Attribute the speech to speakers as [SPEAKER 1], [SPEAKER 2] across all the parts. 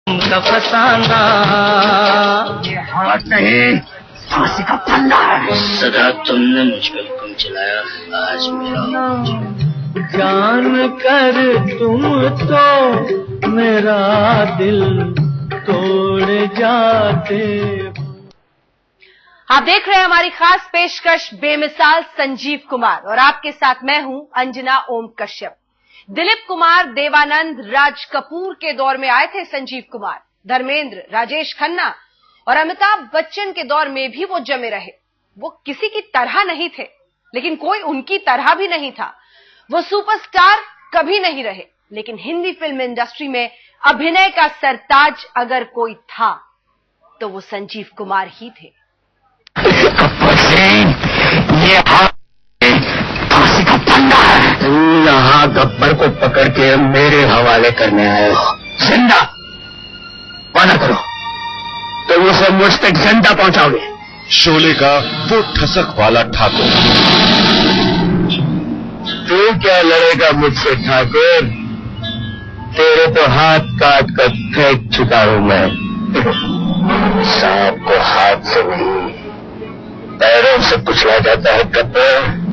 [SPEAKER 1] का फसाना
[SPEAKER 2] नहीं, फांसी का फंदा है।
[SPEAKER 1] सदा तुमने मुझ पर हुक्म चलाया, आज मेरा जान कर तुम तो मेरा दिल तोड़ जाते।
[SPEAKER 3] आप देख रहे हैं हमारी खास पेशकश बेमिसाल संजीव कुमार और आपके साथ मैं हूं अंजना ओम कश्यप। दिलीप कुमार, देवानंद, राज कपूर के दौर में आए थे संजीव कुमार। धर्मेंद्र, राजेश खन्ना और अमिताभ बच्चन के दौर में भी वो जमे रहे। वो किसी की तरह नहीं थे, लेकिन कोई उनकी तरह भी नहीं था। वो सुपरस्टार कभी नहीं रहे, लेकिन हिंदी फिल्म इंडस्ट्री में अभिनय का सरताज अगर कोई था तो वो संजीव कुमार ही थे।
[SPEAKER 2] ये फांसी का फंदा है। यहाँ गब्बर को पकड़ के मेरे हवाले करने आए हो। जिंदा वादा करो तो उसे मुझ तक जिंदा पहुंचाओगे।
[SPEAKER 4] शोले का वो ठसक वाला ठाकुर।
[SPEAKER 2] तू क्या लड़ेगा मुझसे ठाकुर? तेरे तो हाथ काट कर फेंक चुका हूं मैं। सांप को हाथ से नहीं पैरों से कुचला जाता है गब्बर।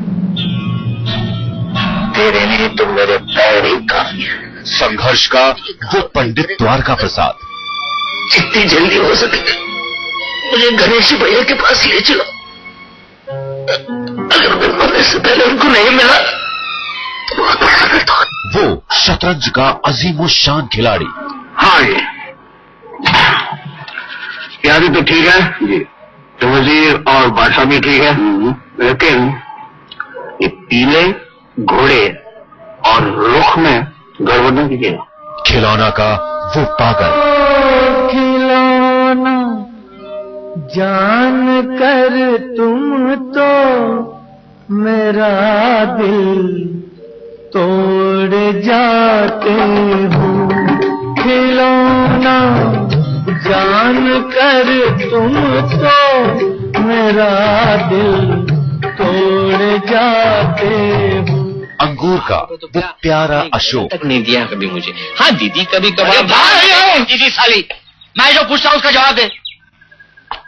[SPEAKER 2] तेरे लिए तो मेरे पैर ही काफी है।
[SPEAKER 4] संघर्ष का वो पंडित द्वारका प्रसाद।
[SPEAKER 2] जितनी जल्दी हो सके मुझे गणेश भैया के पास ले चलो। अगर मैं मरने से पहले उनको नहीं मिला तो बहुत बड़ा करता।
[SPEAKER 4] वो शतरंज का अजीमो शान खिलाड़ी।
[SPEAKER 2] हाँ यारी तो ठीक है जी, तो वजीर और बादशाह भी ठीक है, लेकिन ये पीले घोड़े और रुख में गड़बड़ नहीं कीजिएगा।
[SPEAKER 4] खिलौना का वो पागल।
[SPEAKER 1] खिलौना जान कर तुम तो मेरा दिल तोड़ जाते हो। खिलौना जान कर तुम तो मेरा दिल तोड़ जाते हो।
[SPEAKER 4] अंगूर का वो प्यारा अशोक।
[SPEAKER 5] तक नहीं दिया कभी मुझे। हाँ दीदी कभी कभार। दीदी साली, मैं जो पूछता हूँ उसका जवाब दे।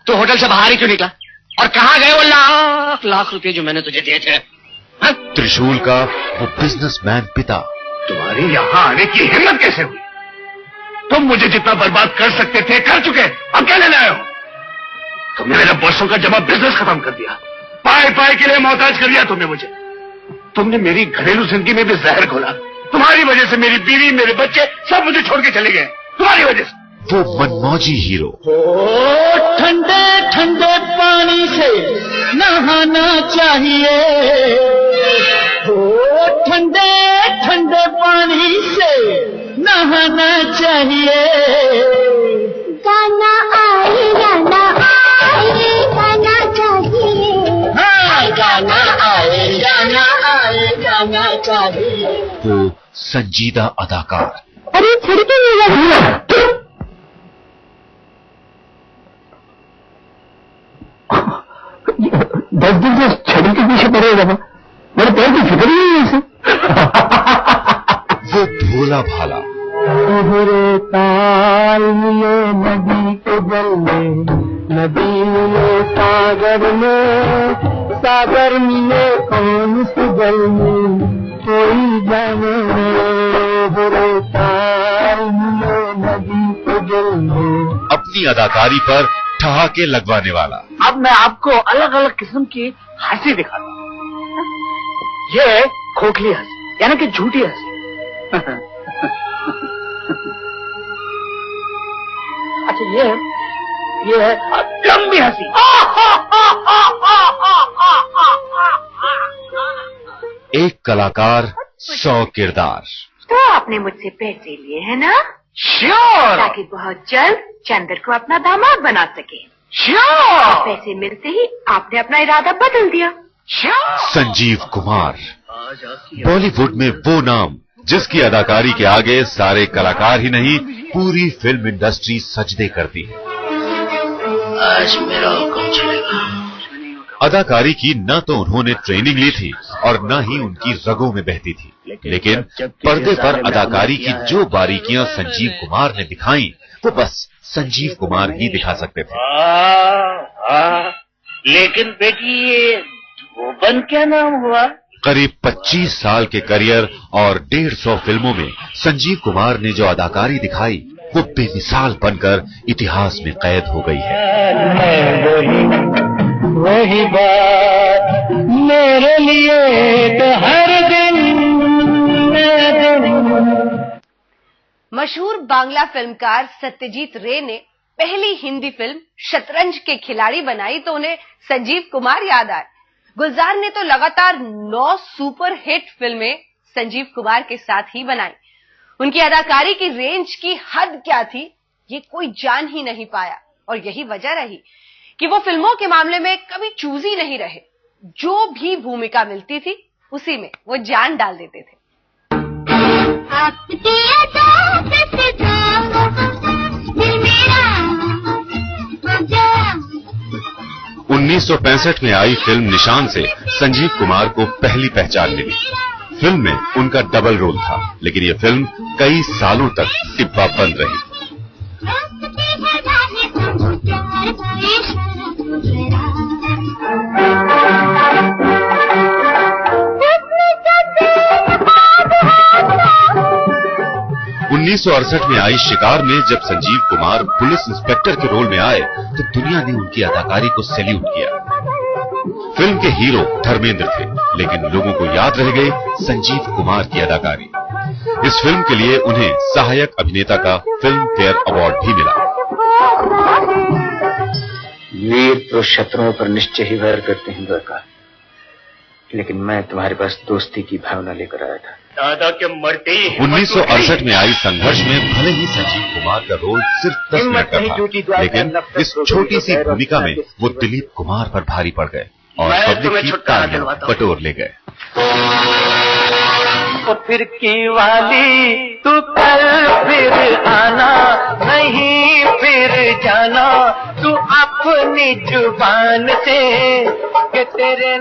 [SPEAKER 5] तू होटल से बाहर ही क्यों निकला और कहाँ गए वो लाख लाख रुपए जो मैंने तुझे दिए थे? हाँ?
[SPEAKER 4] त्रिशूल का वो बिजनेसमैन पिता।
[SPEAKER 2] तुम्हारी यहाँ आने की हिम्मत कैसे हुई? तुम मुझे जितना बर्बाद कर सकते थे कर चुके, अब क्या लेने आए हो? तुमने मेरे बॉसों का जमा बिजनेस खत्म कर दिया, पाए पाए के लिए मोहताज कर दिया तुमने मुझे। तुमने मेरी घरेलू जिंदगी में भी जहर घोला। तुम्हारी वजह से मेरी बीवी, मेरे बच्चे सब मुझे छोड़ के चले गए, तुम्हारी वजह से।
[SPEAKER 4] वो मनमौजी हीरो।
[SPEAKER 1] ठंडे ठंडे पानी से नहाना चाहिए, ठंडे ठंडे पानी से नहाना चाहिए।
[SPEAKER 6] गाना आए गाना चाहिए।
[SPEAKER 1] हाँ गाना आए गाना चाहिए।
[SPEAKER 4] वो संजीदा अदाकार।
[SPEAKER 6] अरे छड़के नहीं।
[SPEAKER 2] 10 दिन से छड़ी के पीछे पड़े बाबा, मेरे पैर की फिक्र ही नहीं है।
[SPEAKER 4] वो भोला भाला।
[SPEAKER 1] उभरे ताल मिले नदी के जल में, नदी मिले सागर में, सागर मिले कौन सी जल में कोई जाने न। उभरे ताल मिले नदी के जल में।
[SPEAKER 4] अपनी अदाकारी पर ठहाके लगवाने वाला।
[SPEAKER 2] अब मैं आपको अलग अलग किस्म की हंसी दिखाता हूँ। ये खोखली हंसी यानी कि झूठी हंसी। अच्छा ये है लंबी हंसी।
[SPEAKER 4] एक कलाकार 100 किरदार।
[SPEAKER 7] तो आपने मुझसे पैसे लिए हैं ना?
[SPEAKER 2] श्योर।
[SPEAKER 7] ताकि बहुत जल्द चंद्र को अपना दामाद बना सके।
[SPEAKER 2] श्योर।
[SPEAKER 7] पैसे मिलते ही आपने अपना इरादा बदल दिया।
[SPEAKER 2] श्योर।
[SPEAKER 4] संजीव कुमार, बॉलीवुड में वो नाम जिसकी अदाकारी के आगे सारे कलाकार ही नहीं पूरी फिल्म इंडस्ट्री सजदे करती है।
[SPEAKER 1] आज मेरा हुक्म चलेगा।
[SPEAKER 4] अदाकारी की न तो उन्होंने ट्रेनिंग ली थी और न ही उनकी रगों में बहती थी, लेकिन पर्दे पर अदाकारी की जो बारीकियां संजीव कुमार ने दिखाई वो बस संजीव कुमार ही दिखा सकते थे।
[SPEAKER 1] लेकिन बेटी ये धोबन क्या नाम हुआ?
[SPEAKER 4] करीब 25 साल के करियर और 150 फिल्मों में संजीव कुमार ने जो अदाकारी दिखाई वो बेमिसाल बनकर इतिहास में कैद हो गई है।
[SPEAKER 1] वही बात मेरे लिए तो हर दिन।
[SPEAKER 3] मशहूर बांग्ला फिल्मकार सत्यजीत रे ने पहली हिंदी फिल्म शतरंज के खिलाड़ी बनाई तो उन्हें संजीव कुमार याद आए। गुलजार ने तो लगातार 9 सुपर हिट फिल्में संजीव कुमार के साथ ही बनाई। उनकी अदाकारी की रेंज की हद क्या थी ये कोई जान ही नहीं पाया और यही वजह रही कि वो फिल्मों के मामले में कभी चूजी नहीं रहे। जो भी भूमिका मिलती थी उसी में वो जान डाल देते थे।
[SPEAKER 4] 1965 में आई फिल्म निशान से संजीव कुमार को पहली पहचान मिली। फिल्म में उनका डबल रोल था, लेकिन ये फिल्म कई सालों तक डिब्बा बंद रही। 1968 में आई शिकार में जब संजीव कुमार पुलिस इंस्पेक्टर के रोल में आए तो दुनिया ने उनकी अदाकारी को सैल्यूट किया। फिल्म के हीरो धर्मेंद्र थे, लेकिन लोगों को याद रह गई संजीव कुमार की अदाकारी। इस फिल्म के लिए उन्हें सहायक अभिनेता का फिल्म फेयर अवार्ड भी मिला।
[SPEAKER 1] वीर तो शत्रुओं पर निश्चय ही वैर करते हैं लड़का, लेकिन मैं तुम्हारे पास दोस्ती की भावना लेकर आया था। दादा के मरते ही
[SPEAKER 4] 1968 में आई संघर्ष में भले ही संजीव कुमार का रोल सिर्फ 10 मिनट का था, लेकिन इस छोटी सी भूमिका में वो दिलीप कुमार पर भारी पड़ गए और पब्लिक की तालियां बटोर ले गए।
[SPEAKER 1] तो फिर की वाली तू कल फिर आना, नहीं फिर जाना तू अपनी जुबान से कि तेरे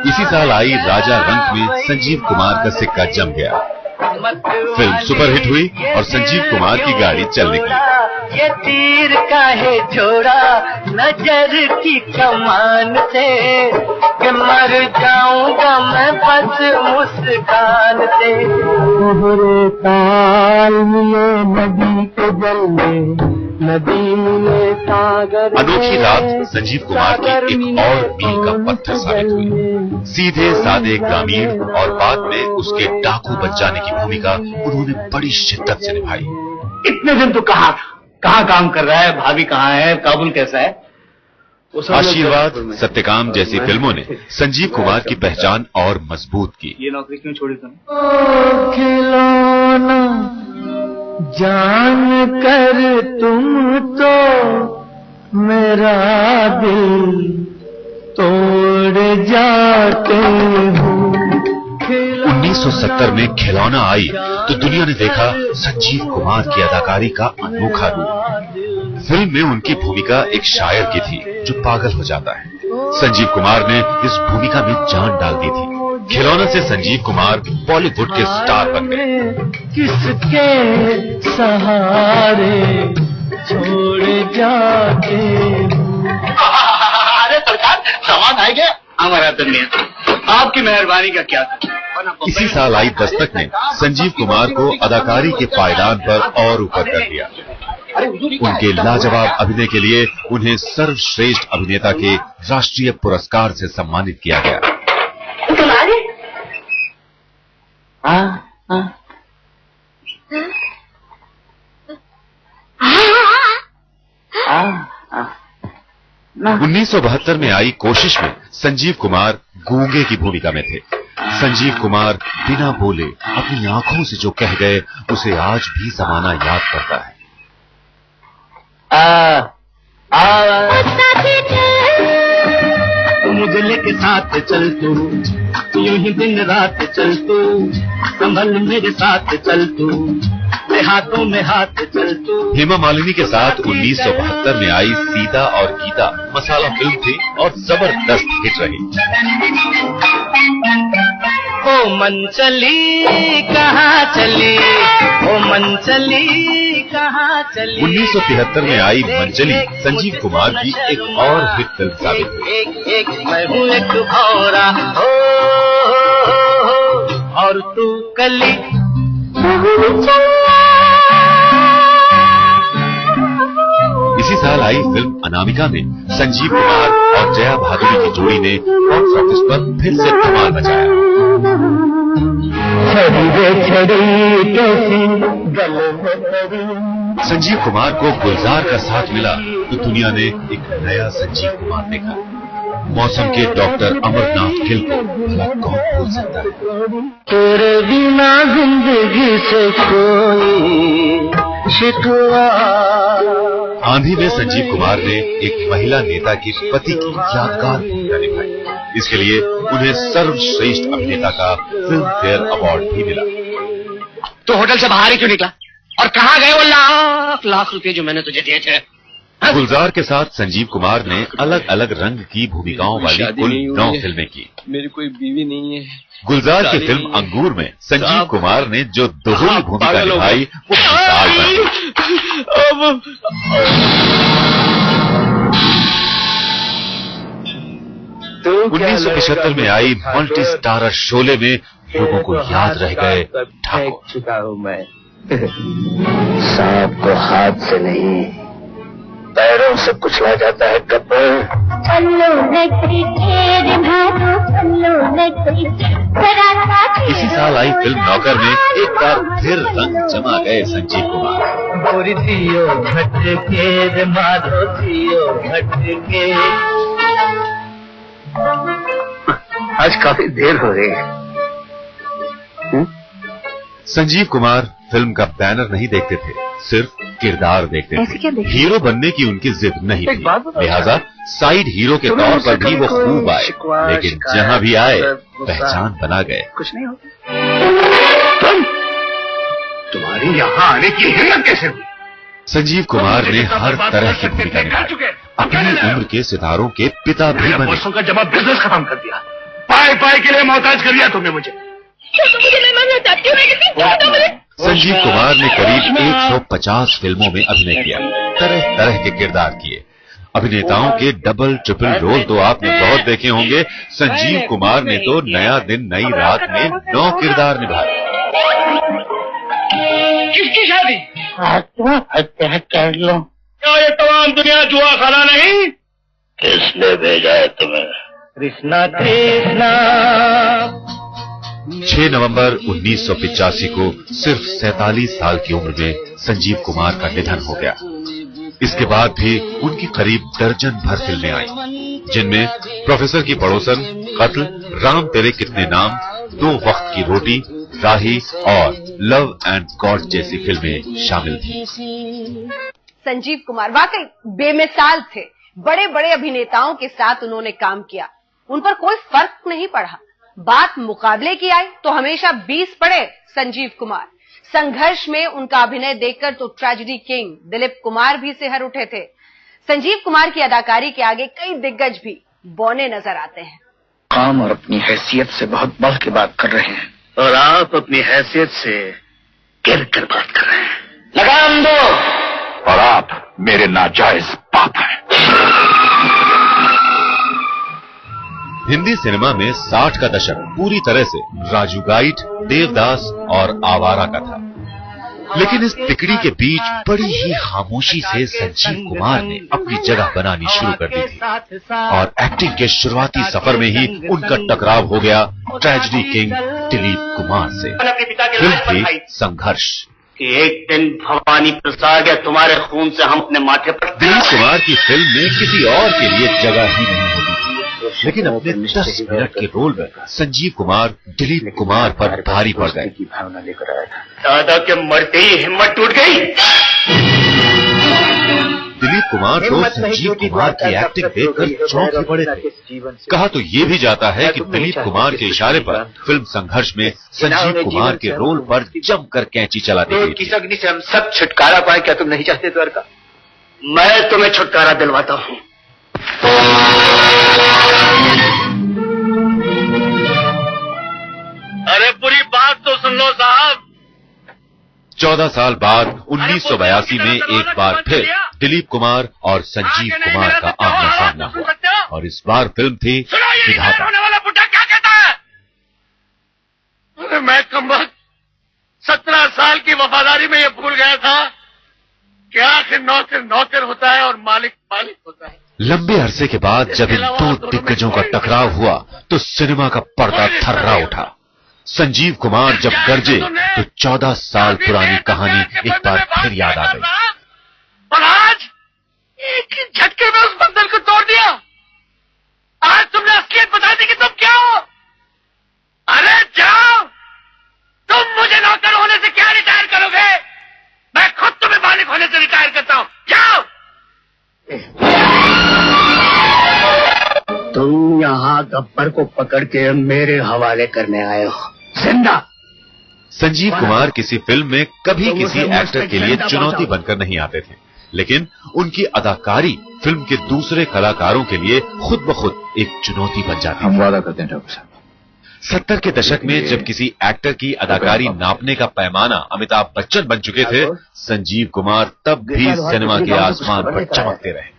[SPEAKER 4] इसी साल आई राजा रंक में संजीव कुमार का सिक्का जम गया। फिल्म सुपरहिट हुई और संजीव कुमार की गाड़ी चल निकली।
[SPEAKER 1] ये तीर काहे छोड़ा नजर की कमान से कि मर जाऊंगा मैं बस मुस्कान से।
[SPEAKER 8] कोहरे ताल मिले नदी के जल में, नदी मिले सागर।
[SPEAKER 4] अनोखी रात संजीव कुमार की एक और मील का पत्थर साबित हुई। सीधे सादे ग्रामीण और बाद में उसके डाकू बन जाने की भूमिका उन्होंने बड़ी शिद्दत से निभाई।
[SPEAKER 5] इतने दिन तो कहाँ काम कर रहा है, भाभी कहाँ है, काबुल कैसा है?
[SPEAKER 4] आशीर्वाद, सत्यकाम जैसी फिल्मों ने संजीव कुमार की पहचान और मजबूत की।
[SPEAKER 5] ये नौकरी क्यों छोड़ी तुमने?
[SPEAKER 8] खिलौना जान कर तुम तो मेरा दिल तोड़ जाते हो।
[SPEAKER 4] 1970 में खिलौना आई तो दुनिया ने देखा संजीव कुमार की अदाकारी का अनोखा रूप। फिल्म में उनकी भूमिका एक शायर की थी जो पागल हो जाता है। संजीव कुमार ने इस भूमिका में जान डाल दी थी। खिलौना से संजीव कुमार बॉलीवुड के स्टार बन गए।
[SPEAKER 8] किसके सहारे छोड़ जाते।
[SPEAKER 5] अरे सरकार सामान आ गया हमारा दुनिया, आपकी मेहरबानी का क्या।
[SPEAKER 4] इसी साल आई दस्तक ने संजीव कुमार को अदाकारी के पायदान पर और ऊपर कर दिया। उनके लाजवाब अभिनय के लिए उन्हें सर्वश्रेष्ठ अभिनेता के राष्ट्रीय पुरस्कार से सम्मानित किया गया। उन्नीस 1972 में आई कोशिश में संजीव कुमार गूंगे की भूमिका में थे। संजीव कुमार बिना बोले अपनी आंखों से जो कह गए उसे आज भी जमाना याद करता है।
[SPEAKER 1] तू मुझे लेके साथ चल, तू यूं ही दिन रात चल, तू संभल मेरे साथ चल, तू हाथों में हाथ चल, तू।
[SPEAKER 4] हेमा मालिनी के साथ 1972 में आई सीता और गीता मसाला फिल्म थी और जबरदस्त हिट रही।
[SPEAKER 1] ओ मन चली कहाँ चली, ओ मन चली
[SPEAKER 8] कहाँ चली।
[SPEAKER 4] 1973 में आई मंजली संजीव कुमार की एक और हिट फिल्म साबित हुई।
[SPEAKER 8] एक मैं हूँ एक भौरा हो और तू कली।
[SPEAKER 4] इसी साल आई फिल्म अनामिका में संजीव कुमार और जया भादुरी की जोड़ी ने बॉक्स ऑफिस पर फिर से धमाल मचाया। संजीव कुमार को गुलजार का साथ मिला तो दुनिया ने एक नया संजीव कुमार देखा। मौसम के डॉक्टर अमरनाथ गिल को भला कौन भूल सकता है।
[SPEAKER 8] तेरे बिना जिंदगी से कोई शिकवा।
[SPEAKER 4] आंधी में संजीव कुमार ने एक महिला नेता के पति की यादगार भूमिका निभाई। इसके लिए उन्हें सर्वश्रेष्ठ अभिनेता का फिल्म फेयर अवार्ड भी मिला।
[SPEAKER 5] तो होटल से बाहर ही क्यों निकला और कहाँ गए वो लाख लाख रुपए जो मैंने तुझे दिए थे?
[SPEAKER 4] गुलजार के साथ संजीव कुमार ने अलग अलग रंग की भूमिकाओं वाली कुल 9 फिल्में की।
[SPEAKER 9] मेरी कोई बीवी नहीं है।
[SPEAKER 4] गुलजार की फिल्म अंगूर में संजीव कुमार ने जो दोहरी भूमिका निभाई वो मिसाल बन गई। 1975 में आई मल्टी स्टारर शोले में लोगों को याद रह गए ठाकुर।
[SPEAKER 8] चुका हूँ मैं। सांप को हाथ से नहीं पैरों से कुचला जाता है गब्बर।
[SPEAKER 4] इसी साल आई फिल्म नौकर में एक बार फिर रंग जमा गए संजीव कुमार।
[SPEAKER 8] गोरी दियो भटके रे माधो दियो भटके। आज काफी देर हो रही है।
[SPEAKER 4] संजीव कुमार फिल्म का बैनर नहीं देखते थे, सिर्फ किरदार देखते थे। हीरो बनने की उनकी जिद नहीं थी, लिहाजा साइड हीरो के तौर पर भी वो खूब आए, लेकिन जहां भी आए पहचान बना गए।
[SPEAKER 8] कुछ नहीं होता।
[SPEAKER 2] तुम्हारी यहाँ आने की हिम्मत कैसे हुई?
[SPEAKER 4] संजीव कुमार ने हर तरह की भूमिका निभाई। अपनी उम्र के सितारों के पिता भी बने।
[SPEAKER 2] बॉसों का जमा बिजनेस खत्म कर दिया, पाए पाए के लिए मोहताज कर दिया तुमने मुझे।
[SPEAKER 4] संजीव कुमार ने करीब 150 फिल्मों में अभिनय किया, तरह तरह के किरदार किए। अभिनेताओं के डबल ट्रिपल रोल तो आपने बहुत देखे होंगे। संजीव कुमार ने तो नया दिन नई रात में 9 किरदार निभाए।
[SPEAKER 5] किसकी शादी?
[SPEAKER 8] आत्महत्या कर लो।
[SPEAKER 5] क्या ये तमाम दुनिया जुआ खाना नहीं?
[SPEAKER 2] किसने भेजा है तुम्हें?
[SPEAKER 8] कृष्णा कृष्णा।
[SPEAKER 4] 6 नवंबर 1985 को सिर्फ 47 साल की उम्र में संजीव कुमार का निधन हो गया। इसके बाद भी उनकी करीब दर्जन भर फिल्में आईं, जिनमें प्रोफेसर की पड़ोसन, कत्ल, राम तेरे कितने नाम, 2 वक्त की रोटी, राही और लव एंड गॉड जैसी फिल्में शामिल थी।
[SPEAKER 3] संजीव कुमार वाकई बेमिसाल थे। बड़े बड़े अभिनेताओं के साथ उन्होंने काम किया, उन पर कोई फर्क नहीं पड़ा। बात मुकाबले की आई तो हमेशा 20 पड़े संजीव कुमार। संघर्ष में उनका अभिनय देखकर तो ट्रेजेडी किंग दिलीप कुमार भी सिहर उठे थे। संजीव कुमार की अदाकारी के आगे कई दिग्गज भी बौने नजर आते हैं।
[SPEAKER 2] काम और अपनी हैसियत से बहुत बढ़ के बात कर रहे हैं, और आप अपनी हैसियत से गिर कर बात कर रहे हैं।
[SPEAKER 5] लगाम दो।
[SPEAKER 2] और आप मेरे नाजायज बाप हैं।
[SPEAKER 4] हिंदी सिनेमा में 60 का दशक पूरी तरह से राजू गाइड, देवदास और आवारा का था, लेकिन इस तिकड़ी के बीच बड़ी ही खामोशी से संजीव कुमार ने अपनी जगह बनानी शुरू कर दी थी, और एक्टिंग के शुरुआती सफर में ही उनका टकराव हो गया ट्रेजेडी किंग दिलीप कुमार से। फिल्म थी संघर्ष।
[SPEAKER 5] कि एक दिन भवानी प्रसाद या तुम्हारे खून से हम अपने माथे पर।
[SPEAKER 4] दिलीप कुमार की फिल्म में किसी और के लिए जगह ही नहीं होती थी, लेकिन अपने 10 मिनट के रोल में संजीव कुमार दिलीप कुमार पर भारी पड़ गए।
[SPEAKER 2] भावना लेकर आया था।
[SPEAKER 5] दादा के मरते ही हिम्मत टूट गई।
[SPEAKER 4] दिलीप कुमार तो संजीव कुमार की एक्टिंग देखकर चौंक ही पड़े थे। कहा तो ये भी जाता है कि दिलीप कुमार के इशारे पर फिल्म संघर्ष में संजीव कुमार के रोल पर जमकर कैंची चला दी गई थी।
[SPEAKER 2] अग्नि से हम सब छुटकारा पाए, क्या तुम नहीं चाहते द्वारका?
[SPEAKER 5] मैं तुम्हें छुटकारा दिलवाता हूँ।
[SPEAKER 2] अरे पूरी बात तो सुन लो साहब।
[SPEAKER 4] 14 साल बाद 1982 में एक बार फिर दिलीप कुमार और संजीव कुमार का आमना सामना हुआ और इस बार फिल्म थी विधाता।
[SPEAKER 2] वाला बुढ़ा क्या कहता है? अरे मैं कमबख्त 17 साल की वफादारी में ये भूल गया था कि आखिर नौकर नौकर होता है और मालिक मालिक होता है।
[SPEAKER 4] लंबे अरसे के बाद जब इन दो दिग्गजों का टकराव हुआ तो सिनेमा का पर्दा थर्रा उठा। संजीव कुमार जब गरजे तो 14 साल पुरानी कहानी एक बार फिर याद आ गई।
[SPEAKER 2] और आज एक ही झटके में उस बंधन को तोड़ दिया। आज तुमने असलियत बता दी कि तुम क्या हो। अरे जाओ, तुम मुझे नौकर होने से क्या रिटायर करोगे? मैं खुद तुम्हें मालिक होने से रिटायर करता हूं। जाओ।
[SPEAKER 8] तुम यहाँ गब्बर को पकड़ के मेरे हवाले करने आए हो, जिंदा।
[SPEAKER 4] संजीव कुमार किसी फिल्म में कभी किसी एक्टर के लिए चुनौती बनकर नहीं आते थे, लेकिन उनकी अदाकारी फिल्म के दूसरे कलाकारों के लिए खुद ब खुद एक चुनौती बन जाती है।
[SPEAKER 8] हम वादा करते हैं डॉक्टर साहब।
[SPEAKER 4] 70 के दशक में जब किसी एक्टर की अदाकारी नापने का पैमाना अमिताभ बच्चन बन चुके थे, संजीव कुमार तब भी सिनेमा के आसमान पर चमकते रहे।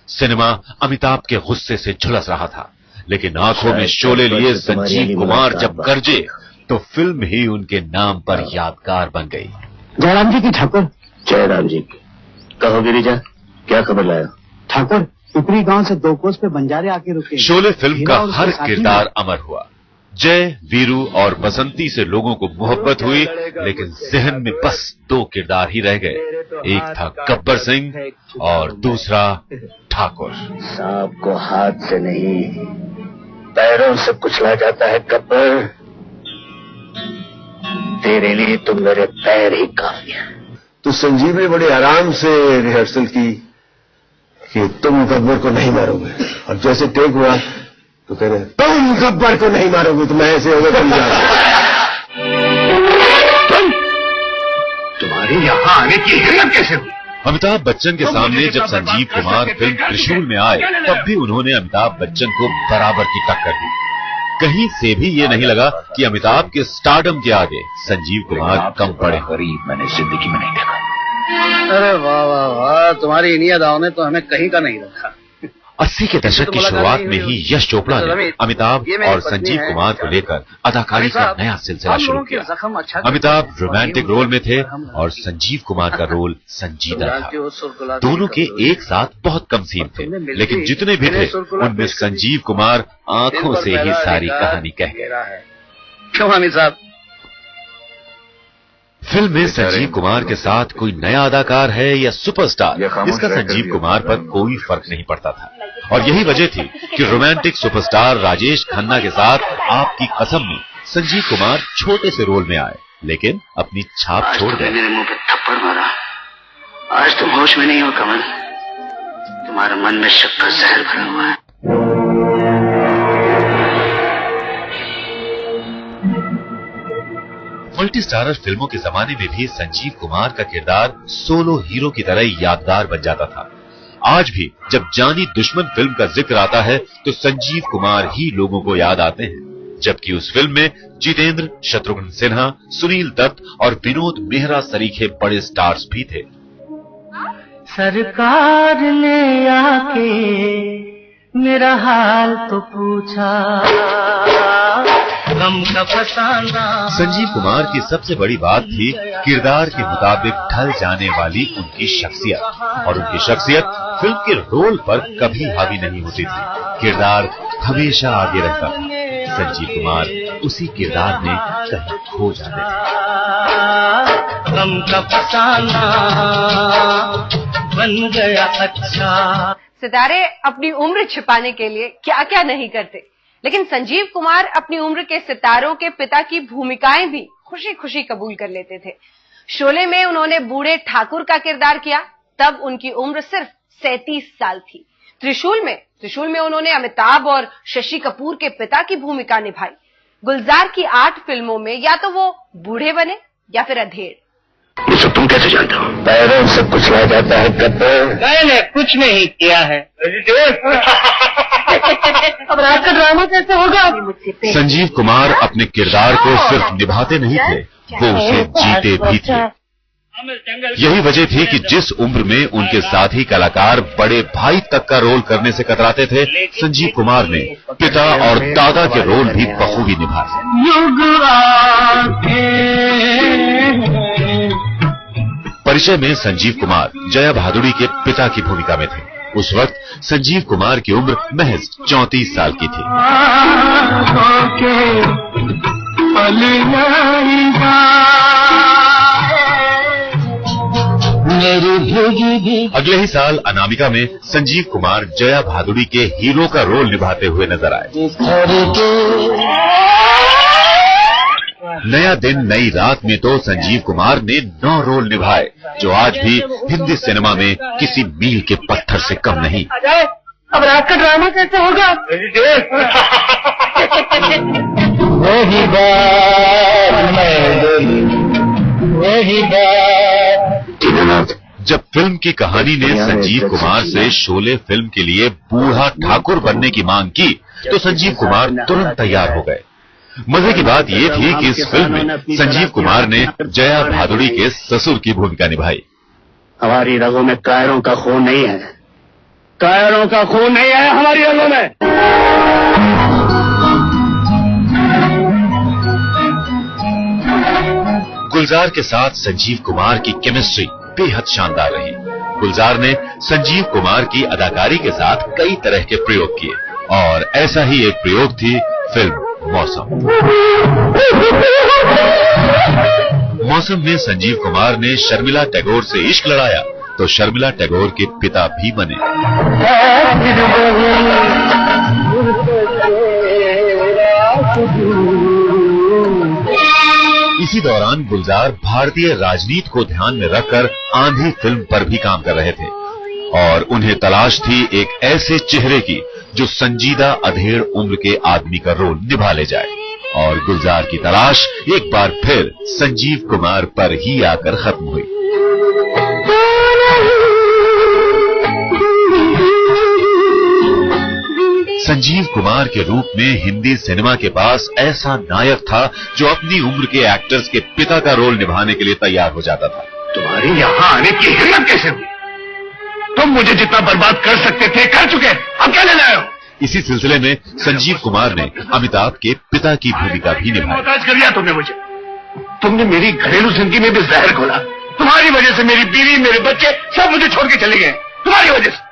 [SPEAKER 4] सिनेमा अमिताभ के गुस्से से झुलस रहा था, लेकिन आंखों में शोले लिए संजीव कुमार जब गरजे तो फिल्म ही उनके नाम पर यादगार बन गई।
[SPEAKER 8] जयराम जी की ठाकुर। जयराम जी की। कहो गिरिजा, क्या खबर लाया? ठाकुर, ऊपरी गांव से 2 कोस पे बंजारे आके रुके।
[SPEAKER 4] शोले फिल्म का हर किरदार अमर हुआ। जय, वीरू और बसंती से लोगों को मोहब्बत हुई, लेकिन जहन में बस 2 किरदार ही रह गए। एक था गब्बर सिंह और दूसरा ठाकुर।
[SPEAKER 8] सांप को हाथ से नहीं पैरों से कुचला जाता है गब्बर। तेरे लिए तो मेरे पैर ही काफी है।
[SPEAKER 9] तो संजीव ने बड़े आराम से रिहर्सल की कि तुम गब्बर को नहीं मारोगे, और जैसे टेक हुआ तो कह रहे तुम गब्बर को नहीं मारोगे, तो मैं ऐसे होगा तुम जाओ।
[SPEAKER 2] तुम्हारी यहाँ आने की हिम्मत कैसे हुई?
[SPEAKER 4] अमिताभ बच्चन के सामने जब संजीव कुमार फिल्म त्रिशूल में आए, तब भी उन्होंने अमिताभ बच्चन को बराबर की टक्कर दी। कहीं से भी ये नहीं लगा कि अमिताभ के स्टारडम के आगे संजीव कुमार कम पड़े।
[SPEAKER 8] गरीब मैंने जिंदगी में नहीं देखा।
[SPEAKER 5] अरे वाह वाह वाह, तुम्हारी इन अदाओं ने तो हमें कहीं का नहीं रखा।
[SPEAKER 4] 80 के दशक की शुरुआत में ही यश चोपड़ा ने अमिताभ और संजीव कुमार को लेकर अदाकारी का नया सिलसिला शुरू किया। अमिताभ रोमांटिक रोल में थे और संजीव कुमार का रोल संजीदा था। दोनों के एक साथ बहुत कम सीन थे, लेकिन जितने भी थे उनमें संजीव कुमार आंखों से ही सारी कहानी कह गए।
[SPEAKER 5] क्यों अमित साहब?
[SPEAKER 4] फिल्म में संजीव कुमार के साथ कोई नया अदाकार है या सुपरस्टार, इसका संजीव कुमार पर कोई फर्क नहीं पड़ता था। और यही वजह थी कि रोमांटिक सुपरस्टार राजेश खन्ना के साथ आपकी कसम में संजीव कुमार छोटे से रोल में आए, लेकिन अपनी छाप छोड़ गए।
[SPEAKER 8] मेरे मुंह पे थप्पड़ मारा। आज तुम होश में नहीं हो कमल। तुम्हारे मन में शक का जहर भरा हुआ है।
[SPEAKER 4] मल्टी स्टारर फिल्मों के जमाने में भी संजीव कुमार का किरदार सोलो हीरो की तरह यादगार बन जाता था। आज भी जब जानी दुश्मन फिल्म का जिक्र आता है तो संजीव कुमार ही लोगों को याद आते हैं, जबकि उस फिल्म में जितेंद्र, शत्रुघ्न सिन्हा, सुनील दत्त और विनोद मेहरा सरीखे बड़े स्टार्स भी थे।
[SPEAKER 1] सरकार ने आके मेरा हाल तो पूछा, गम का फसाना।
[SPEAKER 4] संजीव कुमार की सबसे बड़ी बात थी किरदार के मुताबिक ढल जाने वाली उनकी शख्सियत, और उनकी शख्सियत फिल्म के रोल पर कभी हावी नहीं होती थी। किरदार हमेशा आगे रहता था। संजीव कुमार उसी किरदार में कहीं खो जाते थे।
[SPEAKER 1] गम का फसाना बन गया अच्छा।
[SPEAKER 3] सितारे अपनी उम्र छिपाने के लिए क्या क्या नहीं करते, लेकिन संजीव कुमार अपनी उम्र के सितारों के पिता की भूमिकाएं भी खुशी खुशी कबूल कर लेते थे। शोले में उन्होंने बूढ़े ठाकुर का किरदार किया, तब उनकी उम्र सिर्फ 37 साल थी। त्रिशूल में उन्होंने अमिताभ और शशि कपूर के पिता की भूमिका निभाई। गुलजार की 8 फिल्मों में या तो वो बूढ़े बने या फिर अधेड़।
[SPEAKER 8] ये सब तुम कैसे जानते हो? पैरों से कुचला जाता है गब्बर।
[SPEAKER 1] मैंने कुछ नहीं किया है। अब रात का ड्रामा कैसे होगा?
[SPEAKER 4] संजीव कुमार अपने किरदार को सिर्फ निभाते नहीं थे, वो उसे जीते भी थे। यही वजह थी कि जिस उम्र में उनके साथी कलाकार बड़े भाई तक का रोल करने से कतराते थे, संजीव कुमार ने पिता और दादा के रोल भी बखूबी निभाए। परिचय में संजीव कुमार जया भादुड़ी के पिता की भूमिका में थे। उस वक्त संजीव कुमार की उम्र महज 34 साल की थी। अगले ही साल अनामिका में संजीव कुमार जया भादुड़ी के हीरो का रोल निभाते हुए नजर आए। नया दिन नई रात में तो संजीव कुमार ने 9 रोल निभाए, जो आज भी हिंदी सिनेमा में किसी मील के पत्थर से कम नहीं।
[SPEAKER 1] अब रात का ड्रामा कैसे होगा? वही बात।
[SPEAKER 4] जब फिल्म की कहानी ने संजीव कुमार से शोले फिल्म के लिए बूढ़ा ठाकुर बनने की मांग की, तो संजीव कुमार तुरंत तैयार हो गए। मजे की बात यह थी कि इस फिल्म में संजीव कुमार ने जया भादुड़ी के ससुर की भूमिका निभाई।
[SPEAKER 8] हमारी रगों में कायरों का खून नहीं है, कायरों का खून नहीं है हमारी रगों में।
[SPEAKER 4] गुलजार के साथ संजीव कुमार की केमिस्ट्री बेहद शानदार रही। गुलजार ने संजीव कुमार की अदाकारी के साथ कई तरह के प्रयोग किए, और ऐसा ही एक प्रयोग थी फिल्म मौसम। मौसम में संजीव कुमार ने शर्मिला टैगोर से इश्क लड़ाया, तो शर्मिला टैगोर के पिता भी बने। इसी दौरान गुलजार भारतीय राजनीति को ध्यान में रखकर आंधी फिल्म पर भी काम कर रहे थे, और उन्हें तलाश थी एक ऐसे चेहरे की जो संजीदा अधेड़ उम्र के आदमी का रोल निभा ले जाए। और गुलजार की तलाश एक बार फिर संजीव कुमार पर ही आकर खत्म हुई। संजीव कुमार के रूप में हिंदी सिनेमा के पास ऐसा नायक था जो अपनी उम्र के एक्टर्स के पिता का रोल निभाने के लिए तैयार हो जाता था।
[SPEAKER 2] तुम्हारी यहां आने की हिम्मत कैसे हुई? तुम मुझे जितना बर्बाद कर सकते थे कर चुके, अब क्या लेना है?
[SPEAKER 4] इसी सिलसिले में संजीव कुमार ने अमिताभ के पिता की भूमिका भी निभाई।
[SPEAKER 2] मोहताज कर दिया तुमने मुझे। तुमने मेरी घरेलू जिंदगी में भी जहर घोला। तुम्हारी वजह से मेरी बीवी, मेरे बच्चे सब मुझे छोड़ के चले गए, तुम्हारी वजह से।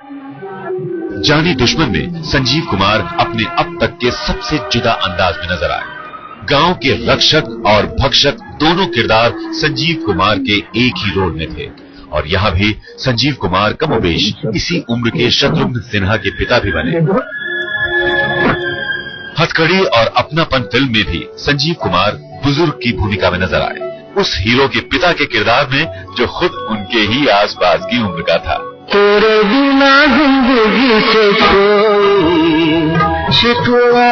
[SPEAKER 4] जानी दुश्मन में संजीव कुमार अपने अब तक के सबसे जुदा अंदाज में नजर आए। गांव के रक्षक और भक्षक दोनों किरदार संजीव कुमार के एक ही रोल में थे, और यहां भी संजीव कुमार कमोबेश इसी उम्र के शत्रुघ्न सिन्हा के पिता भी बने। हथकड़ी और अपनापन फिल्म में भी संजीव कुमार बुजुर्ग की भूमिका में नजर आए, उस हीरो के पिता के किरदार में जो खुद उनके ही आसपास की उम्र का था।
[SPEAKER 1] तेरे बिना जिंदगी से कोई शिकवा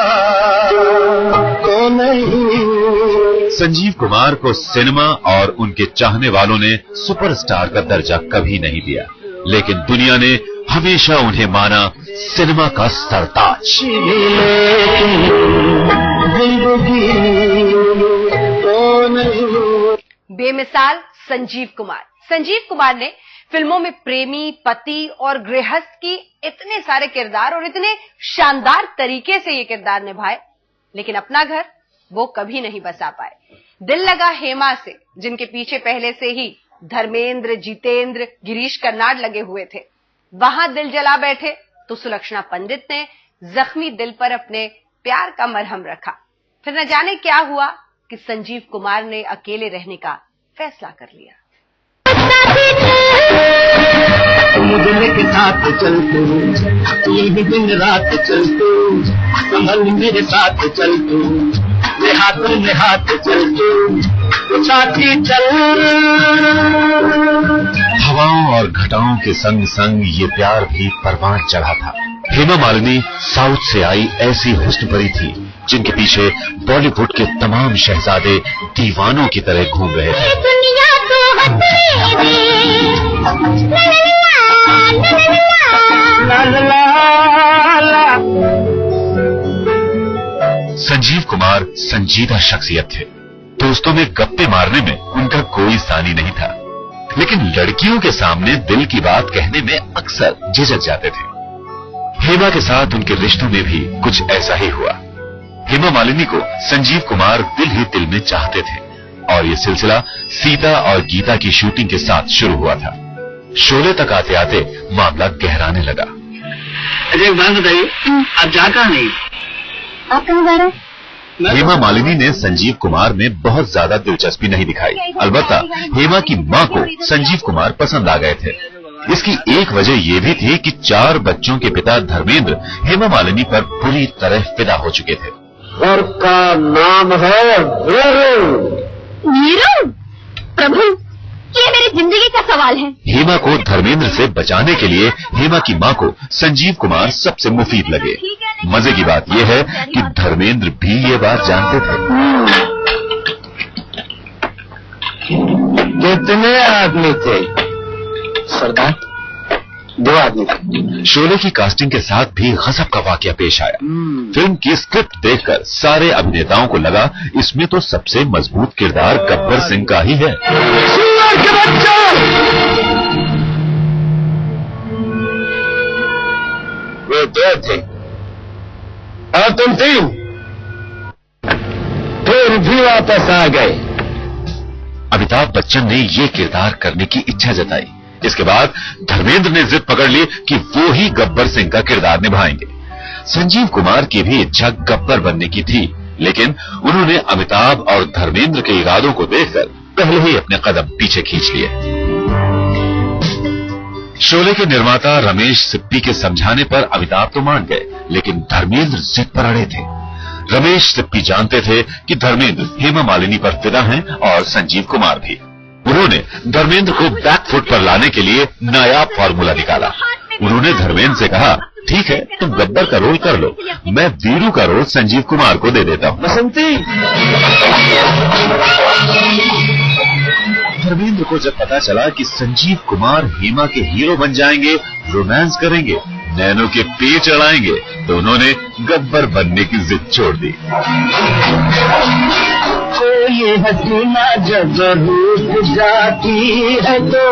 [SPEAKER 1] तो नहीं।
[SPEAKER 4] संजीव कुमार को सिनेमा और उनके चाहने वालों ने सुपरस्टार का दर्जा कभी नहीं दिया, लेकिन दुनिया ने हमेशा उन्हें माना सिनेमा का सरताज।
[SPEAKER 3] बेमिसाल संजीव कुमार। संजीव कुमार ने फिल्मों में प्रेमी, पति और गृहस्थ की इतने सारे किरदार और इतने शानदार तरीके से ये किरदार निभाए, लेकिन अपना घर वो कभी नहीं बसा पाए। दिल लगा हेमा से, जिनके पीछे पहले से ही धर्मेंद्र, जितेंद्र, गिरीश कर्नाड लगे हुए थे, वहां दिल जला बैठे तो सुलक्षणा पंडित ने जख्मी दिल पर अपने प्यार का मरहम रखा। फिर न जाने क्या हुआ कि संजीव कुमार ने अकेले रहने का फैसला कर लिया।
[SPEAKER 1] मुझे के साथ चल तू, ये भी दिन रात चल तू, संभल मेरे साथ चल तू, में हाथ चल तू, साथी चल।
[SPEAKER 4] हवाओं और घटाओं के संग संग ये प्यार भी परवान चढ़ा था। हेमा मालिनी साउथ से आई ऐसी हुस्न परी थी जिनके पीछे बॉलीवुड के तमाम शहजादे दीवानों की तरह घूम रहे थे। संजीव कुमार संजीदा शख्सियत थे। दोस्तों में गप्पे मारने में उनका कोई सानी नहीं था। लेकिन लड़कियों के सामने दिल की बात कहने में अक्सर झिझक जाते थे। हेमा के साथ उनके रिश्तों में भी कुछ ऐसा ही हुआ। हेमा मालिनी को संजीव कुमार दिल ही दिल में चाहते थे और ये सिलसिला सीता और गीता की शूटिंग के साथ शुरू हुआ था। शोले तक आते आते मामला गहराने लगा।
[SPEAKER 5] अजय एक बात बताइए, आप जा कहाँ नहीं?
[SPEAKER 6] आप कहाँ जा रहे हैं?
[SPEAKER 4] हेमा मालिनी ने संजीव कुमार में बहुत ज्यादा दिलचस्पी नहीं दिखाई। अलबत्ता हेमा की मां को संजीव कुमार पसंद आ गए थे। इसकी एक वजह यह भी थी कि 4 बच्चों के पिता धर्मेंद्र हेमा मालिनी पर पूरी तरह फिदा हो चुके थे।
[SPEAKER 8] घर का नाम है
[SPEAKER 6] वीरू। प्रभु, ये मेरी जिंदगी का सवाल है।
[SPEAKER 4] हेमा को धर्मेंद्र से बचाने के लिए हेमा की मां को संजीव कुमार सबसे मुफीद लगे। मजे की बात यह है कि धर्मेंद्र भी ये बात जानते थे।
[SPEAKER 8] कितने आदमी थे? सरदार, 2 आदमी थे।
[SPEAKER 4] शोले की कास्टिंग के साथ भी गजब का वाकया पेश आया। फिल्म की स्क्रिप्ट देखकर सारे अभिनेताओं को लगा इसमें तो सबसे मजबूत किरदार गब्बर सिंह का ही है।
[SPEAKER 8] वे 2 थे और तुम 3, फिर भी वापस आ गए।
[SPEAKER 4] अमिताभ बच्चन ने ये किरदार करने की इच्छा जताई। इसके बाद धर्मेंद्र ने जिद पकड़ ली कि वो ही गब्बर सिंह का किरदार निभाएंगे। संजीव कुमार की भी इच्छा गब्बर बनने की थी, लेकिन उन्होंने अमिताभ और धर्मेंद्र के इरादों को देखकर पहले ही अपने कदम पीछे खींच लिए। शोले के निर्माता रमेश सिप्पी के समझाने पर अमिताभ तो मान गए, लेकिन धर्मेंद्र जिद पर अड़े थे। रमेश सिप्पी जानते थे कि धर्मेंद्र हेमा मालिनी पर फिदा हैं और संजीव कुमार भी। उन्होंने धर्मेंद्र को बैकफुट पर लाने के लिए नायाब फॉर्मूला निकाला। उन्होंने धर्मेंद्र से कहा, ठीक है, तुम गब्बर का रोल कर लो, मैं वीरू का रोल संजीव कुमार को दे देता हूं।
[SPEAKER 8] बसंती।
[SPEAKER 4] धर्मेंद्र को जब पता चला कि संजीव कुमार हेमा के हीरो बन जाएंगे, रोमांस करेंगे, नैनो के पेट चढ़ाएंगे, तो उन्होंने गब्बर बनने की जिद छोड़ दी।
[SPEAKER 8] ये हसीना जब रूठ जाती है तो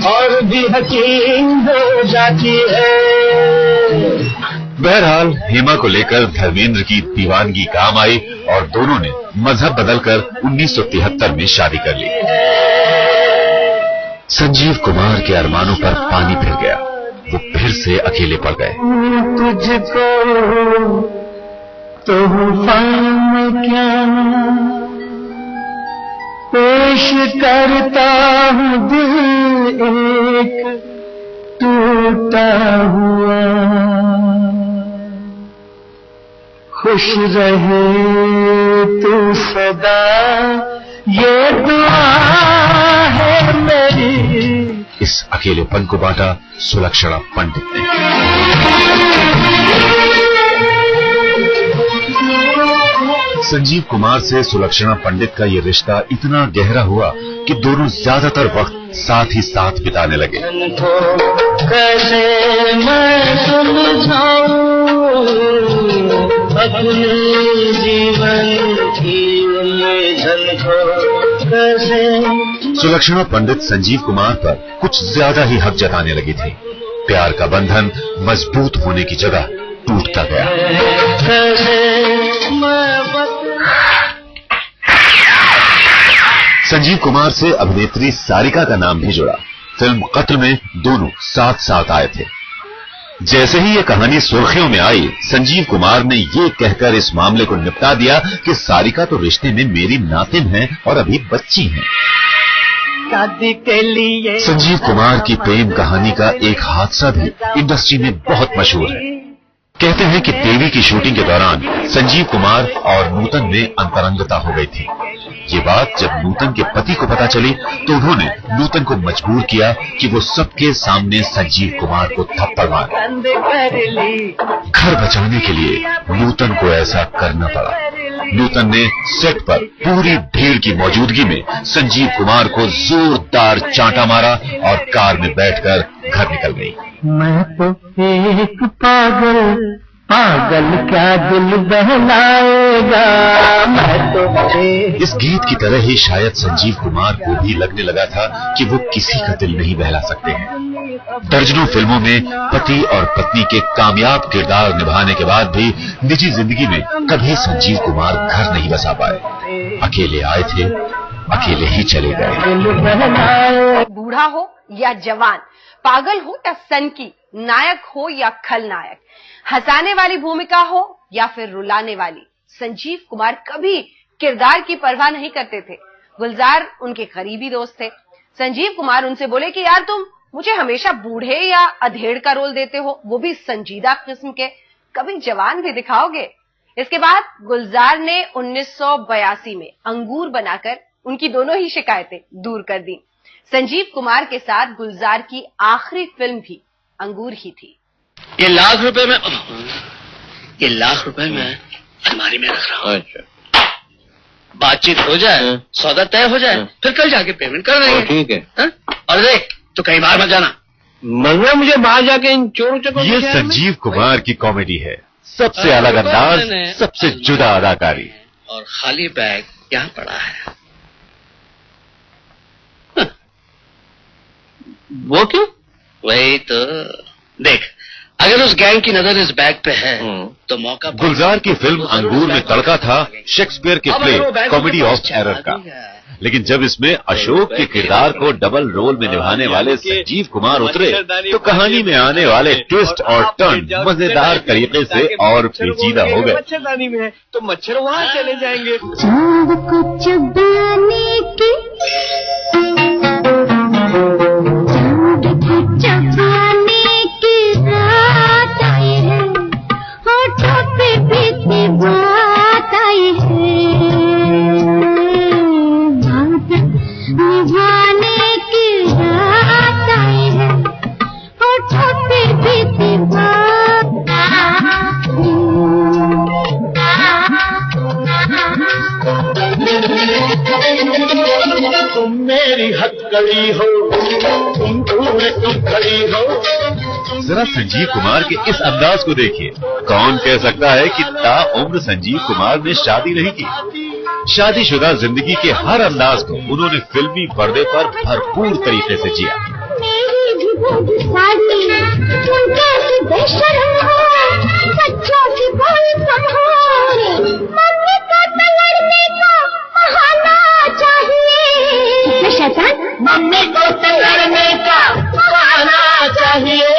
[SPEAKER 8] और भी हसीन हो जाती है।
[SPEAKER 4] बहरहाल हेमा को लेकर धर्मेंद्र की दीवानगी काम आई और दोनों ने मजहब बदलकर 1973 में शादी कर ली। संजीव कुमार के अरमानों पर पानी फिर गया। वो फिर से अकेले पड़ गए।
[SPEAKER 8] तुझको तोहफा में क्या पेश करता हूँ, दिल एक टूटा हुआ। खुश रहे तू सदा, ये दुआ है मेरी।
[SPEAKER 4] इस अकेलेपन को बांटा सुलक्षणा पंडित ने। संजीव कुमार से सुलक्षणा पंडित का ये रिश्ता इतना गहरा हुआ कि दोनों ज्यादातर वक्त साथ ही साथ बिताने लगे।
[SPEAKER 8] कैसे मैं सुलझाऊं अपने जीवन की उलझन को, कैसे।
[SPEAKER 4] सुलक्षणा पंडित संजीव कुमार पर कुछ ज्यादा ही हक जताने लगी थी। प्यार का बंधन मजबूत होने की जगह टूटता गया। संजीव कुमार से अभिनेत्री सारिका का नाम भी जुड़ा। फिल्म कत्ल में दोनों साथ साथ आए थे। जैसे ही ये कहानी सुर्खियों में आई, संजीव कुमार ने ये कहकर इस मामले को निपटा दिया कि सारिका तो रिश्ते में मेरी नातिन है और अभी बच्ची है।
[SPEAKER 8] शादी के लिए
[SPEAKER 4] संजीव कुमार की प्रेम कहानी का एक हादसा भी इंडस्ट्री में बहुत मशहूर है। कहते हैं कि देवी की शूटिंग के दौरान संजीव कुमार और नूतन में अंतरंगता हो गई थी। ये बात जब नूतन के पति को पता चली तो उन्होंने नूतन को मजबूर किया कि वो सबके सामने संजीव कुमार को थप्पड़ मारे। घर बचाने के लिए नूतन को ऐसा करना पड़ा। नूतन ने सेट पर पूरी भीड़ की मौजूदगी में संजीव कुमार को जोरदार चांटा मारा और कार में बैठकर घर निकल गई।
[SPEAKER 8] मैं तो एक पागल, पागल क्या दिल बहलाए जाएगा मैं तो।
[SPEAKER 4] इस गीत की तरह ही शायद संजीव कुमार को भी लगने लगा था कि वो किसी का दिल नहीं बहला सकते हैं। दर्जनों फिल्मों में पति और पत्नी के कामयाब किरदार निभाने के बाद भी निजी जिंदगी में कभी संजीव कुमार घर नहीं बसा पाए। अकेले आए थे, अकेले ही चले गए।
[SPEAKER 3] बूढ़ा हो या जवान, पागल हो या सनकी, नायक हो या खलनायक, हंसाने वाली भूमिका हो या फिर रुलाने वाली, संजीव कुमार कभी किरदार की परवाह नहीं करते थे। गुलजार उनके करीबी दोस्त थे। संजीव कुमार उनसे बोले कि यार तुम मुझे हमेशा बूढ़े या अधेड़ का रोल देते हो, वो भी संजीदा किस्म के, कभी जवान भी दिखाओगे। इसके बाद गुलजार ने 1982 में अंगूर बनाकर उनकी दोनों ही शिकायतें दूर कर दी। संजीव कुमार के साथ गुलजार की आखिरी फिल्म भी अंगूर ही थी।
[SPEAKER 5] ये लाख रुपए मैं अलमारी में रख रहा हूँ। अच्छा। बातचीत हो जाए, सौदा तय हो जाए, फिर कल जाके पेमेंट कर देंगे। ठीक है। और देख, तो कहीं बाहर मत जाना।
[SPEAKER 10] मगर मुझे बाहर जाके इन चोरों चकोरों।
[SPEAKER 4] ये संजीव कुमार की कॉमेडी है, सबसे अलग अंदाज, सबसे जुदा अदाकारी।
[SPEAKER 5] और खाली बैग यहाँ पड़ा है।
[SPEAKER 10] वो क्यों?
[SPEAKER 5] वही तो देख, अगर उस गैंग की नजर इस बैग पे है तो मौका।
[SPEAKER 4] गुलजार की फिल्म अंगूर में तड़का था शेक्सपियर के प्ले कॉमेडी ऑफ एरर का, लेकिन जब इसमें अशोक के किरदार को डबल रोल में निभाने वाले संजीव कुमार उतरे तो कहानी में आने वाले ट्विस्ट और टर्न मजेदार तरीके से और पेचीदा हो गए।
[SPEAKER 10] मच्छरदानी में है तो मच्छर वहाँ चले जाएंगे।
[SPEAKER 8] तुम मेरी हथकड़ी हो, तुम खड़ी हो।
[SPEAKER 4] जरा संजीव कुमार के इस अंदाज को देखिए। कौन कह सकता है कि ताउम्र संजीव कुमार ने शादी नहीं की। शादीशुदा जिंदगी के हर अंदाज को उन्होंने फिल्मी पर्दे पर भरपूर तरीके से जिया।
[SPEAKER 8] मम्मी को लड़ने का बहाना चाहिए।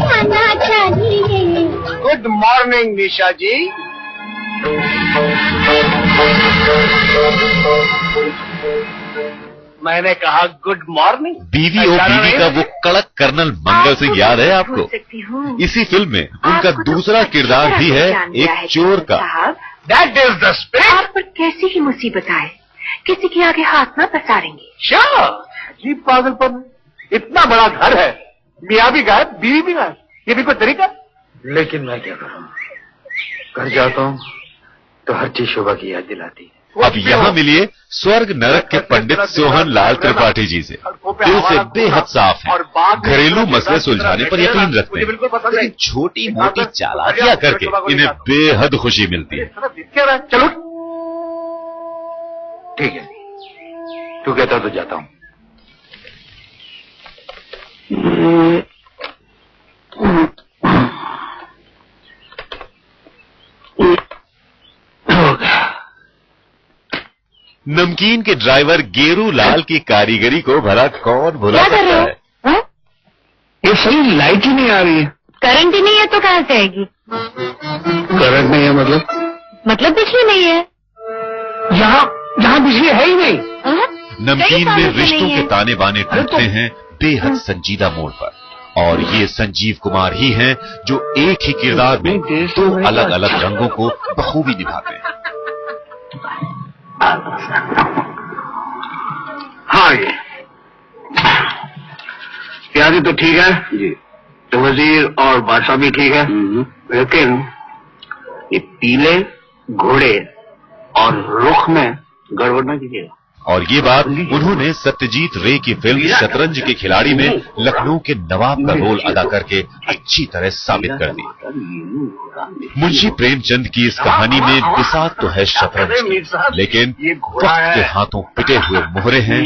[SPEAKER 8] खाना चाहिए।
[SPEAKER 10] गुड मॉर्निंग निशा जी। मैंने कहा गुड मॉर्निंग।
[SPEAKER 4] बीवी ओ बीवी का वो कड़क कर्नल मंगल सिंह याद है आपको? इसी फिल्म में उनका दूसरा किरदार भी है एक चोर का।
[SPEAKER 10] That is the spirit.
[SPEAKER 7] आप पर कैसी ही मुसीबत आए किसी के आगे हाथ न पसारेंगे।
[SPEAKER 10] श्योर। अजीब पागलपन। इतना बड़ा घर है, मियाँ भी गायब, बीवी भी गायब, ये भी कोई तरीका? लेकिन मैं क्या करूँ, घर जाता हूँ तो हर चीज शोभा की याद दिलाती है।
[SPEAKER 4] अब यहाँ मिलिए स्वर्ग नरक के पंडित सोहन लाल त्रिपाठी जी से। दिल से बेहद साफ है, घरेलू मसले सुलझाने पर यकीन रखते हैं, लेकिन छोटी मोटी चालाकियां करके इन्हें बेहद खुशी मिलती है।
[SPEAKER 10] चलो ठीक है, तू कहता तो जाता हूँ।
[SPEAKER 4] नमकीन के ड्राइवर गेरू लाल की कारीगरी को भला कौन भुला सकता है?
[SPEAKER 10] ये सही लाइट ही नहीं आ रही है।
[SPEAKER 6] करंट ही नहीं है तो कहाँ से आएगी?
[SPEAKER 10] करंट नहीं है
[SPEAKER 6] मतलब बिजली नहीं है।
[SPEAKER 10] यहाँ बिजली है ही नहीं।
[SPEAKER 4] नमकीन में रिश्तों के ताने बाने टूटते हैं बेहद संजीदा मोड़ पर, और ये संजीव कुमार ही हैं जो एक ही किरदार में दो अलग अलग रंगों को बखूबी निभाते हैं।
[SPEAKER 10] हाँ, ये प्यारी तो ठीक है जी, तो वजीर और बादशाह भी ठीक है, लेकिन ये पीले घोड़े और रुख में गड़बड़ ना कीजिएगा।
[SPEAKER 4] और ये बात उन्होंने सत्यजीत रे की फिल्म शतरंज के खिलाड़ी में लखनऊ के नवाब का रोल अदा करके अच्छी तरह साबित कर दी। मुंशी प्रेमचंद की इस कहानी में बिसात तो है शतरंज की, लेकिन वक्त के हाथों पिटे हुए मोहरे हैं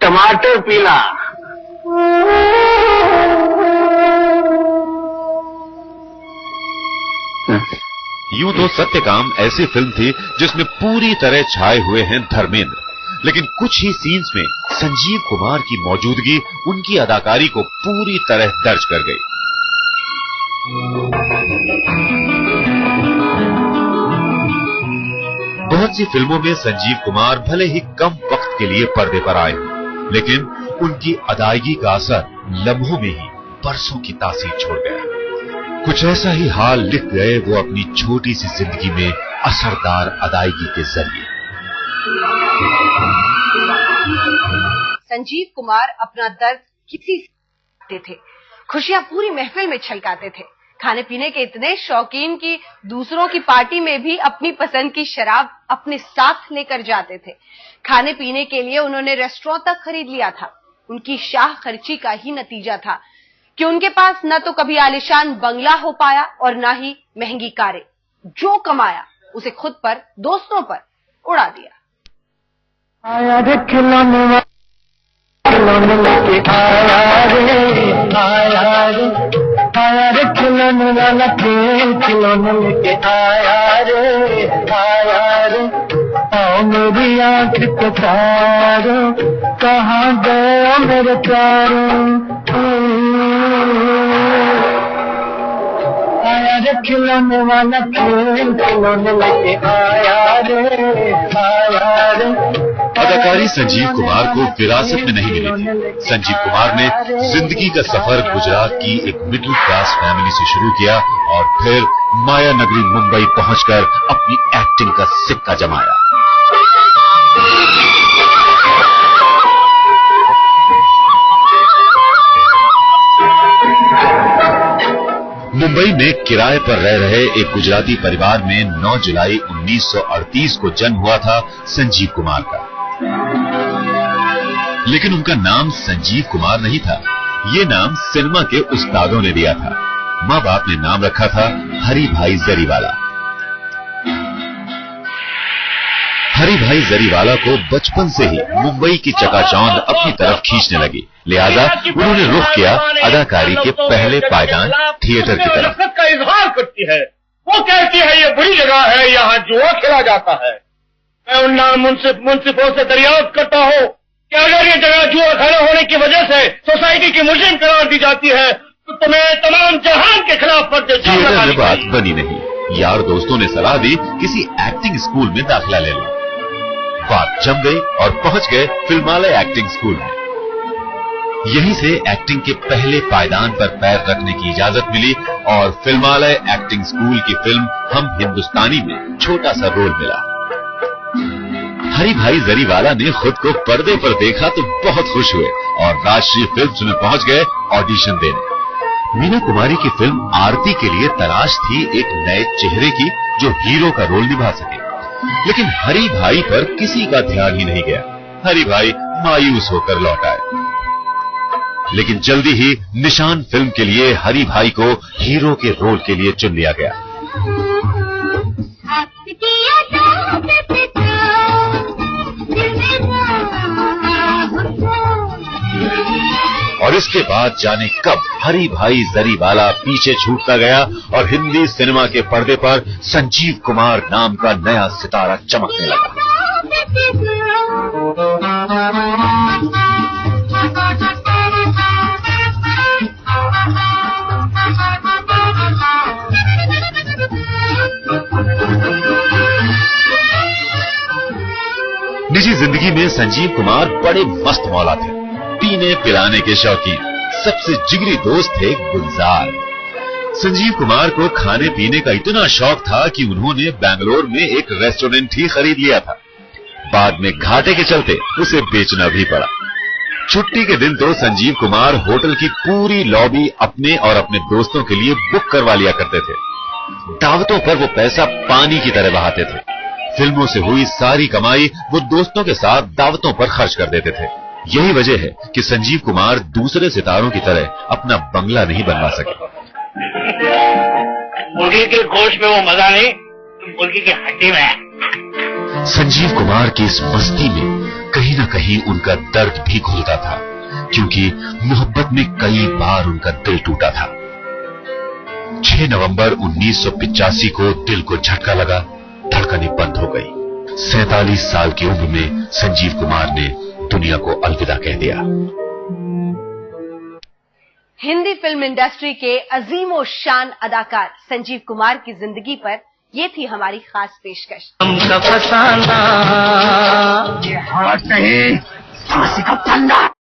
[SPEAKER 10] टमाटर पीला।
[SPEAKER 4] यूं तो सत्यकाम ऐसी फिल्म थी जिसमें पूरी तरह छाए हुए हैं धर्मेंद्र, लेकिन कुछ ही सीन्स में संजीव कुमार की मौजूदगी उनकी अदाकारी को पूरी तरह दर्ज कर गई। बहुत सी फिल्मों में संजीव कुमार भले ही कम वक्त के लिए पर्दे पर आए, लेकिन उनकी अदायगी का असर लम्हों में ही बरसों की तासीर छोड़ गया। कुछ ऐसा ही हाल लिख गए वो अपनी छोटी सी जिंदगी में असरदार अदायगी के जरिए।
[SPEAKER 3] संजीव कुमार अपना दर्द किसी से थे, खुशियां पूरी महफिल में छलकाते थे, खाने पीने के इतने शौकीन कि दूसरों की पार्टी में भी अपनी पसंद की शराब अपने साथ लेकर जाते थे। खाने पीने के लिए उन्होंने रेस्टोरेंट तक खरीद लिया था। उनकी शाह खर्ची का ही नतीजा था कि उनके पास न तो कभी आलिशान बंगला हो पाया और न ही महंगी कारें। जो कमाया उसे खुद पर, दोस्तों पर उड़ा दिया।
[SPEAKER 8] आया रे खिलौने लेके आया रे खिलौने वाला खिलौने लेके आया रे आओ मेरी आंख के तारो, कहाँ गए मेरे प्यारो। आया रे खिलौने वाला खिलौने लेके आया रे।
[SPEAKER 4] अदाकारी संजीव कुमार को विरासत में नहीं मिली थी। संजीव कुमार ने जिंदगी का सफर गुजरात की एक मिडिल क्लास फैमिली से शुरू किया और फिर माया नगरी मुंबई पहुंचकर अपनी एक्टिंग का सिक्का जमाया। मुंबई में किराए पर रह रहे एक गुजराती परिवार में 9 जुलाई 1938 को जन्म हुआ था संजीव कुमार का। लेकिन उनका नाम संजीव कुमार नहीं था, ये नाम सिनेमा के उस्तादों ने दिया था। माँ बाप ने नाम रखा था हरी भाई जरीवाला। हरी भाई जरीवाला को बचपन से ही मुंबई की चकाचौंध अपनी तरफ खींचने लगी, लिहाजा उन्होंने रुख किया अदाकारी के पहले पायदान थिएटर की तरफ।
[SPEAKER 10] का इजहार करती है, वो कहती है ये बुरी जगह है, यहाँ जुआ खेला जाता है। मैं उन मुंसिफों से दरियाफ्त करता हूँ कि अगर ये जगह जुआ खाना होने की वजह से सोसाइटी की मुजरिम करार दी जाती है तो तुम्हें तमाम जहान के खिलाफ
[SPEAKER 4] थिएटर में बात बनी नहीं। यार दोस्तों ने सलाह दी किसी एक्टिंग स्कूल में दाखिला ले लो। बात जम गई और पहुंच गए फिल्मालय एक्टिंग स्कूल में। यहीं से एक्टिंग के पहले पायदान पर पैर रखने की इजाजत मिली और फिल्मालय एक्टिंग स्कूल की फिल्म हम हिंदुस्तानी में छोटा सा रोल मिला। हरी भाई जरीवाला ने खुद को पर्दे पर देखा तो बहुत खुश हुए और राष्ट्रीय फिल्म्स में पहुंच गए ऑडिशन देने। मीना कुमारी की फिल्म आरती के लिए तलाश थी एक नए चेहरे की जो हीरो का रोल निभा सके, लेकिन हरी भाई पर किसी का ध्यान ही नहीं गया। हरी भाई मायूस होकर लौट आए। लेकिन जल्दी ही निशान फिल्म के लिए हरी भाई को हीरो के रोल के लिए चुन लिया गया। और इसके बाद जाने कब हरी भाई जरीवाला पीछे छूटता गया और हिंदी सिनेमा के पर्दे पर संजीव कुमार नाम का नया सितारा चमकने लगा। निजी जिंदगी में संजीव कुमार बड़े मस्त मौला थे, पीने पिलाने के शौकीन। सबसे जिगरी दोस्त थे गुलजार। संजीव कुमार को खाने पीने का इतना शौक था कि उन्होंने बेंगलोर में एक रेस्टोरेंट ही खरीद लिया था। बाद में घाटे के चलते उसे बेचना भी पड़ा। छुट्टी के दिन तो संजीव कुमार होटल की पूरी लॉबी अपने और अपने दोस्तों के लिए बुक करवा लिया करते थे। दावतों पर वो पैसा पानी की तरह बहाते थे। फिल्मों से हुई सारी कमाई वो दोस्तों के साथ दावतों पर खर्च कर देते थे। यही वजह है कि संजीव कुमार दूसरे सितारों की तरह अपना बंगला नहीं बनवा सके।
[SPEAKER 5] मुर्गी के गोश्त में वो मजा नहीं, मुर्गी की हड्डी में।
[SPEAKER 4] संजीव कुमार की इस मस्ती में कहीं ना कहीं उनका दर्द भी घुलता था, क्योंकि मोहब्बत में कई बार उनका दिल टूटा था। 6 नवंबर 1985 को दिल को झटका लगा, धड़कनें बंद हो गई। 47 साल की उम्र में संजीव कुमार ने दुनिया को अलविदा कह दिया।
[SPEAKER 3] हिंदी फिल्म इंडस्ट्री के अजीमो शान अदाकार संजीव कुमार की जिंदगी पर ये थी हमारी खास पेशकश।
[SPEAKER 8] हमका फसाना ये हाथ नहीं, फांसी का फंदा।